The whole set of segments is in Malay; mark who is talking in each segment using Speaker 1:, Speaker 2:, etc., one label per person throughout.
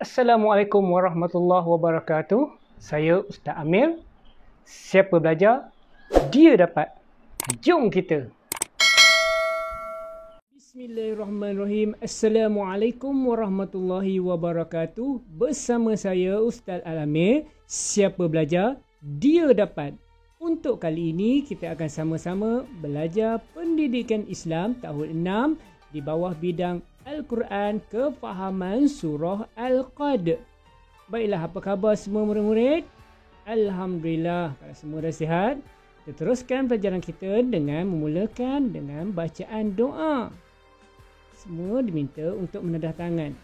Speaker 1: Assalamualaikum warahmatullahi wabarakatuh. Saya Ustaz Amir. Siapa belajar, dia dapat. Jom kita. Bismillahirrahmanirrahim. Assalamualaikum warahmatullahi wabarakatuh. Bersama saya Ustaz Al-Amir. Siapa belajar, dia dapat. Untuk kali ini kita akan sama-sama belajar pendidikan Islam tahun 6 di bawah bidang Al-Quran kefahaman surah Al-Qad. Baiklah, apa khabar semua murid-murid? Alhamdulillah, kalau semua dah sihat. Kita teruskan pelajaran kita dengan memulakan dengan bacaan doa. Semua diminta untuk menadah tangan.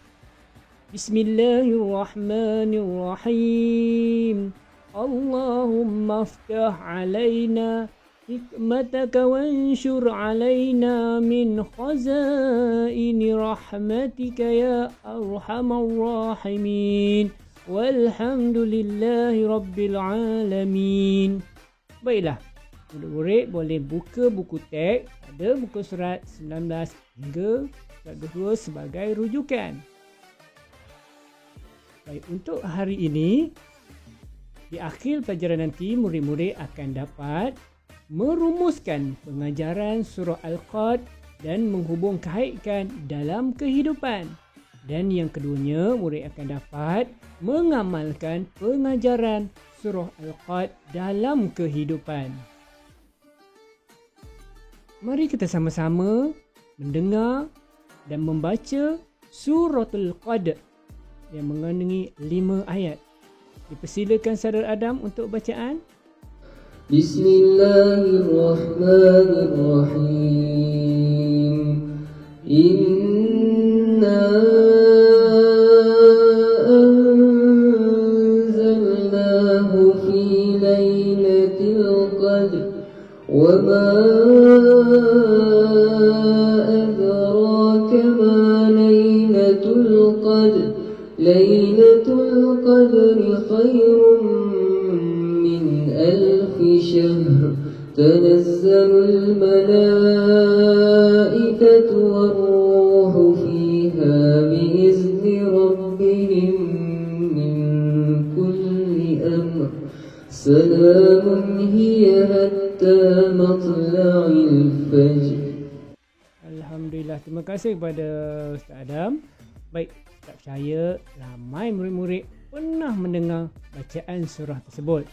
Speaker 1: Bismillahirrahmanirrahim. Allahumma aftah alaina حكمتك وانشر علينا من خزائن رحمتك يا أرحم الراحمين والحمد لله رب العالمين. Baiklah, murid-murid boleh buka buku teks pada muka surat 19 hingga surat 22 sebagai rujukan. Baik, untuk hari ini, di akhir pelajaran nanti murid-murid akan dapat merumuskan pengajaran surah Al-Qad dan menghubung kaitkan dalam kehidupan. Dan yang keduanya, murid akan dapat mengamalkan pengajaran surah Al-Qad dalam kehidupan. Mari kita sama-sama mendengar dan membaca suratul Qad yang mengandungi 5 ayat. Dipersilakan Saudara Adam untuk bacaan.
Speaker 2: Bismillahirrahmanirrahim. Inna anzalnahu fi lailatul qadr wa ma adraka ma lailatul qadr. Lailatul qadri khairun min alfi shahr. تنزل الملائكة والروح فيها بإذن ربهم من كل أمر سلام هي حتى مطلع الفجر.
Speaker 1: Alhamdulillah, terima kasih kepada Ustaz Adam. Baik, tak percaya ramai murid-murid pernah mendengar bacaan surah tersebut.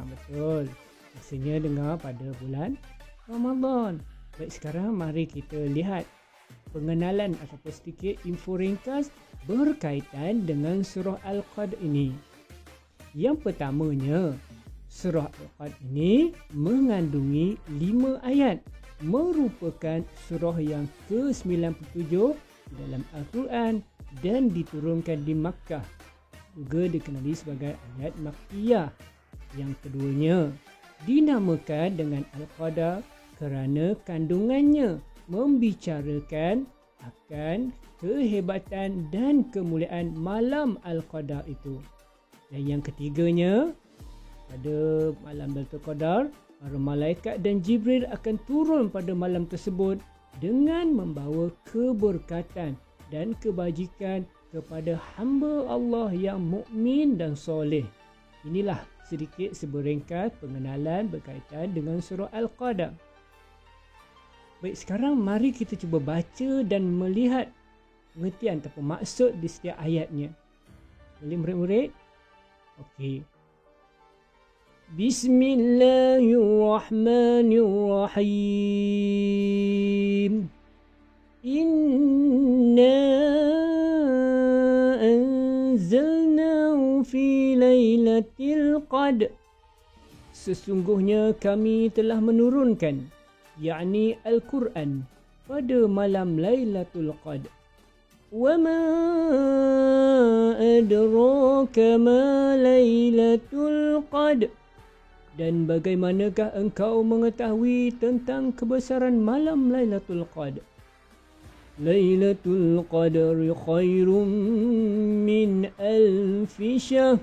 Speaker 1: Betul. Biasanya dengar pada bulan Ramadan. Baik, sekarang mari kita lihat pengenalan ataupun sedikit info ringkas berkaitan dengan surah Al-Qad ini. Yang pertamanya, surah Al-Qad ini mengandungi 5 ayat. Merupakan surah yang ke-97 dalam Al-Quran dan diturunkan di Makkah. Juga dikenali sebagai ayat Makkiyah. Yang keduanya, dinamakan dengan Al-Qadar kerana kandungannya membicarakan akan kehebatan dan kemuliaan malam Al-Qadar itu. Dan yang ketiganya, pada malam Lailatul Qadar, para malaikat dan Jibril akan turun pada malam tersebut dengan membawa keberkatan dan kebajikan kepada hamba Allah yang mukmin dan soleh. Inilah sedikit seberingkas pengenalan berkaitan dengan surah Al-Qadar. Baik, sekarang mari kita cuba baca dan melihat pengertian atau maksud di setiap ayatnya. Boleh murid-murid? Okey. Bismillahirrahmanirrahim. Inna anzalnahu fi lailatul qadr. Sesungguhnya kami telah menurunkan, yakni Al-Quran, pada malam Lailatul Qadr. Wa ma adraka ma Lailatul Qadr. Dan bagaimanakah engkau mengetahui tentang kebesaran malam Lailatul Qadr? Lailatul Qadri khairum min alfi syahr.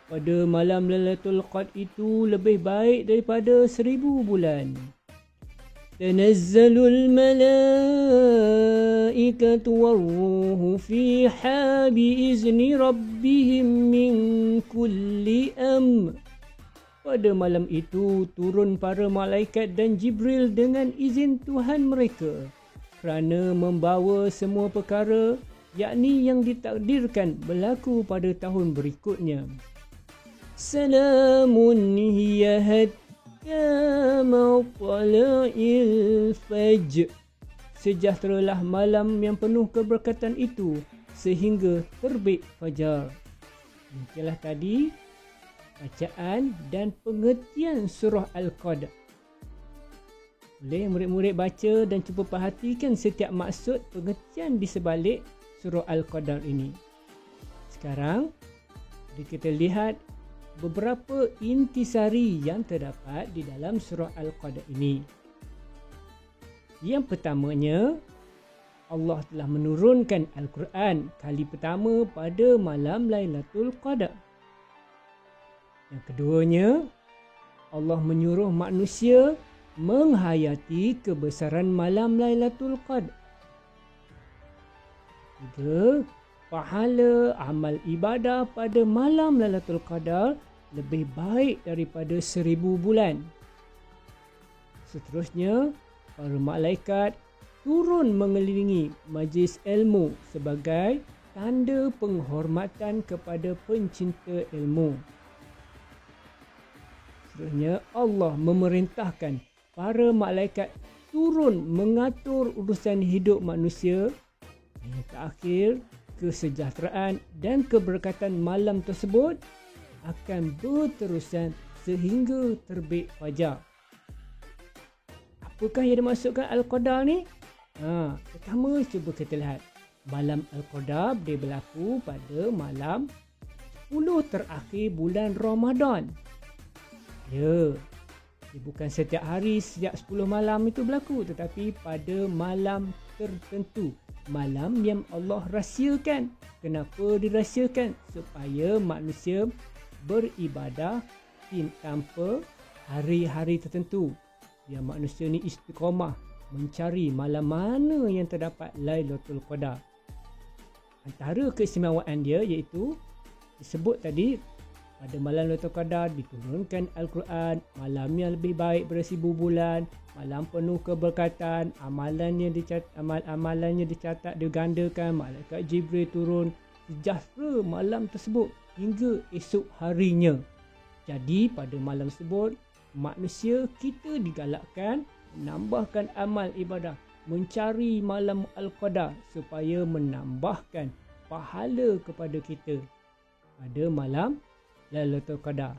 Speaker 1: Pada malam Lailatul Qadr itu lebih baik daripada 1000 bulan. tanazzalul malaikatu warruhu fiha biizni rabbihim min kulli amr. Pada malam itu turun para malaikat dan Jibril dengan izin Tuhan mereka kerana membawa semua perkara yakni yang ditakdirkan berlaku pada tahun berikutnya. Salamun hiya hatta matla'il fajr. Sejahteralah malam yang penuh keberkatan itu sehingga terbit fajar. Demikianlah tadi bacaan dan pengertian surah Al-Qadr. Boleh murid-murid baca dan cuba perhatikan setiap maksud pengertian di sebalik surah Al-Qadr ini. Sekarang, mari kita lihat beberapa intisari yang terdapat di dalam surah Al-Qadr ini. Yang pertamanya, Allah telah menurunkan Al-Quran kali pertama pada malam Lailatul Qadar. Yang keduanya, Allah menyuruh manusia menghayati kebesaran malam Lailatul Qadar. Tiga, pahala amal ibadah pada malam Lailatul Qadar lebih baik daripada 1000 bulan. Seterusnya, para malaikat turun mengelilingi majlis ilmu sebagai tanda penghormatan kepada pencinta ilmu. Seterusnya, Allah memerintahkan para malaikat turun mengatur urusan hidup manusia. Yang terakhir, kesejahteraan dan keberkatan malam tersebut akan berterusan sehingga terbit fajar. Apakah yang dimaksudkan Al-Qadar ni? Pertama, cuba kita lihat. Malam Al-Qadar dia berlaku pada malam 10 terakhir bulan Ramadan. Ya, bukan setiap hari setiap 10 malam itu berlaku, tetapi pada malam tertentu. Malam yang Allah rahsiakan. Kenapa dirahsiakan? Supaya manusia beribadah tanpa hari-hari tertentu. Biar manusia ni istiqamah mencari malam mana yang terdapat Lailatul Qadar. Antara keistimewaan dia iaitu disebut tadi pada malam Lailatul Qadar diturunkan Al-Quran, malam yang lebih baik ber 1000 bulan, malam penuh keberkatan, amalannya dicatat digandakan, malaikat Jibril turun, sejahtera malam tersebut hingga esok harinya. Jadi pada malam tersebut manusia kita digalakkan menambahkan amal ibadah, mencari malam Al-Qadar supaya menambahkan pahala kepada kita pada malam Lailatul Qadar.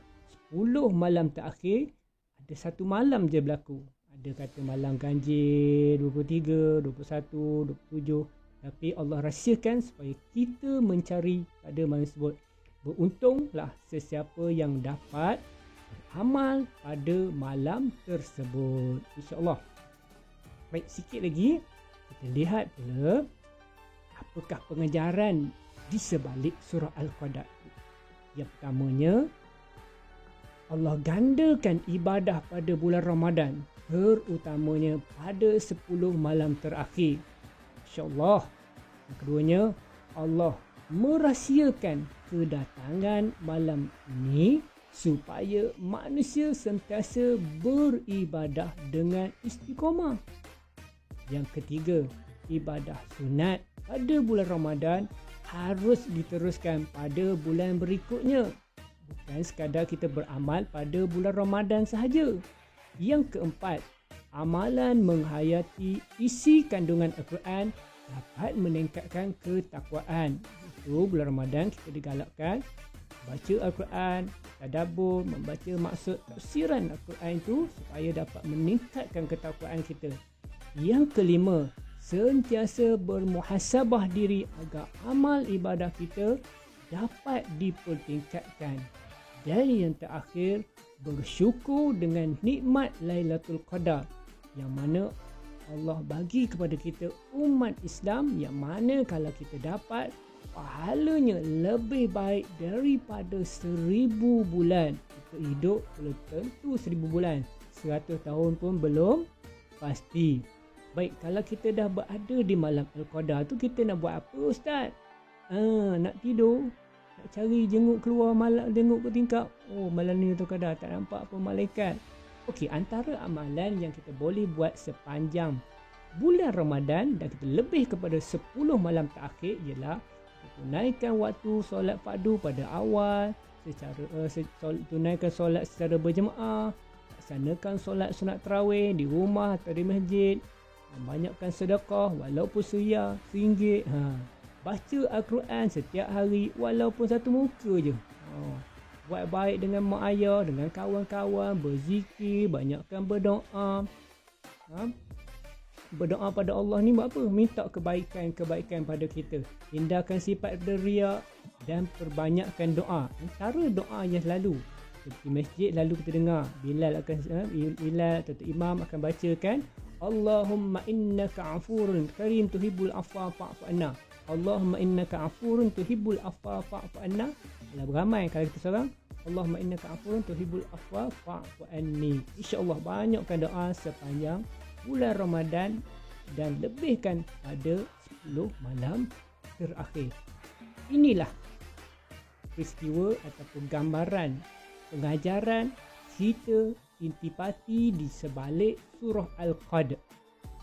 Speaker 1: 10 malam terakhir ada satu malam je berlaku. Ada kata malam ganjil 23, 21, 27. Tapi Allah rahsiakan supaya kita mencari pada malam tersebut. Beruntunglah sesiapa yang dapat beramal pada malam tersebut, insya-Allah. Baik, sikit lagi kita lihat pula apakah pengajaran di sebalik surah Al-Qadar. Yang pertamanya, Allah gandakan ibadah pada bulan Ramadan, terutamanya pada 10 malam terakhir. InsyaAllah. Yang keduanya, Allah merahsiakan kedatangan malam ini supaya manusia sentiasa beribadah dengan istiqamah. Yang ketiga, ibadah sunat pada bulan Ramadan harus diteruskan pada bulan berikutnya. Bukan sekadar kita beramal pada bulan Ramadan sahaja. Yang keempat, amalan menghayati isi kandungan Al-Quran dapat meningkatkan ketakwaan. Itu bulan Ramadan kita digalakkan baca Al-Quran, tadabbur, membaca maksud tafsiran Al-Quran itu supaya dapat meningkatkan ketakwaan kita. Yang kelima, sentiasa bermuhasabah diri agar amal ibadah kita dapat dipertingkatkan. Dan yang terakhir, bersyukur dengan nikmat Lailatul Qadar yang mana Allah bagi kepada kita umat Islam, yang mana kalau kita dapat pahalanya lebih baik daripada 1000 bulan. Kita hidup belum tentu 1000 bulan, 100 tahun pun belum pasti. Baik, kalau kita dah berada di malam Al-Qadar tu, kita nak buat apa Ustaz? Nak tidur, nak cari jenguk keluar malam, jenguk ke tingkap. Oh, malam ni Al-Qadar, tak nampak apa malaikat. Okey, antara amalan yang kita boleh buat sepanjang bulan Ramadan dan kita lebih kepada 10 malam terakhir ialah kita tunaikan waktu solat fardu pada awal, tunaikan solat secara berjemaah, laksanakan solat sunat tarawih di rumah atau di masjid, banyakkan sedekah walaupun RM1, baca Al-Quran setiap hari walaupun satu muka je. Buat baik dengan mak ayah, dengan kawan-kawan, berzikir, banyakkan berdoa. Berdoa pada Allah ni buat apa? Minta kebaikan pada kita. Hindarkan sifat riya dan perbanyakkan doa. Antara doa yang selalu di masjid lalu kita dengar Bilal atau imam akan bacakan, Allahumma innaka afurun karim tuhibbul afwa fa'fu anna. Allahumma innaka afurun tuhibbul afwa fa'fu anna. Kalau beramai, kalau kita seorang, Allahumma innaka afurun tuhibbul afwa fa'fu anni. InsyaAllah banyakkan doa sepanjang bulan Ramadan dan lebihkan pada 10 malam terakhir. Inilah peristiwa ataupun gambaran pengajaran cerita intipati di sebalik surah Al-Qadr.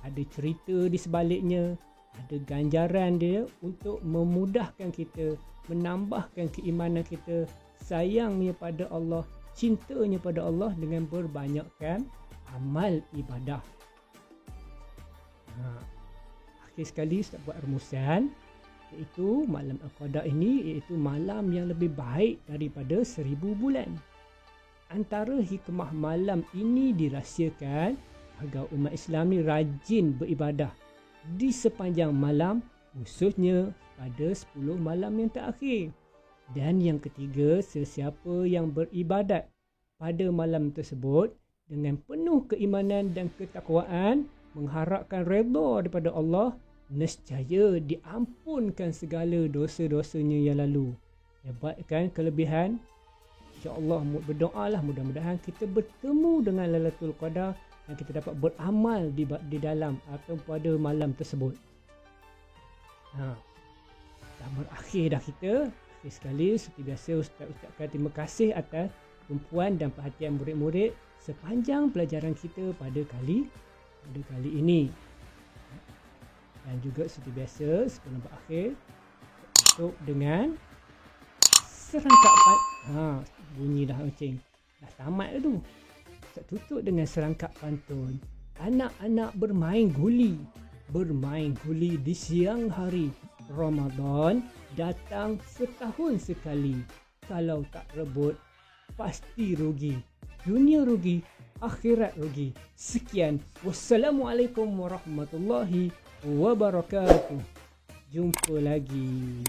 Speaker 1: Ada cerita di sebaliknya, ada ganjaran dia untuk memudahkan kita, menambahkan keimanan kita, sayangnya pada Allah, cintanya pada Allah dengan berbanyakkan amal ibadah. Akhir sekali Ustaz buat rumusan, iaitu malam Al-Qadar ini iaitu malam yang lebih baik daripada 1000 bulan. Antara hikmah malam ini dirahsiakan agar umat Islam ni rajin beribadah di sepanjang malam, khususnya pada 10 malam yang terakhir. Dan yang ketiga, sesiapa yang beribadat pada malam tersebut dengan penuh keimanan dan ketakwaan, mengharapkan redha daripada Allah, nescaya diampunkan segala dosa-dosanya yang lalu. Hebat kan kelebihan? InsyaAllah berdoalah mudah-mudahan kita bertemu dengan Lailatul Qadar dan kita dapat beramal di dalam atau pada malam tersebut. Dah berakhir dah kita. Akhir sekali, seperti biasa Ustaz ucapkan terima kasih atas tumpuan dan perhatian murid-murid sepanjang pelajaran kita pada kali ini. Dan juga seperti biasa sebelum berakhir, tutup dengan serangkap bunyi dah kucing. Dah tamat tu. Tutup dengan serangkap pantun. Anak-anak bermain guli di siang hari. Ramadan datang setahun sekali. Kalau tak rebut, pasti rugi. Dunia rugi, akhirat rugi. Sekian. Wassalamualaikum warahmatullahi wabarakatuh. Jumpa lagi.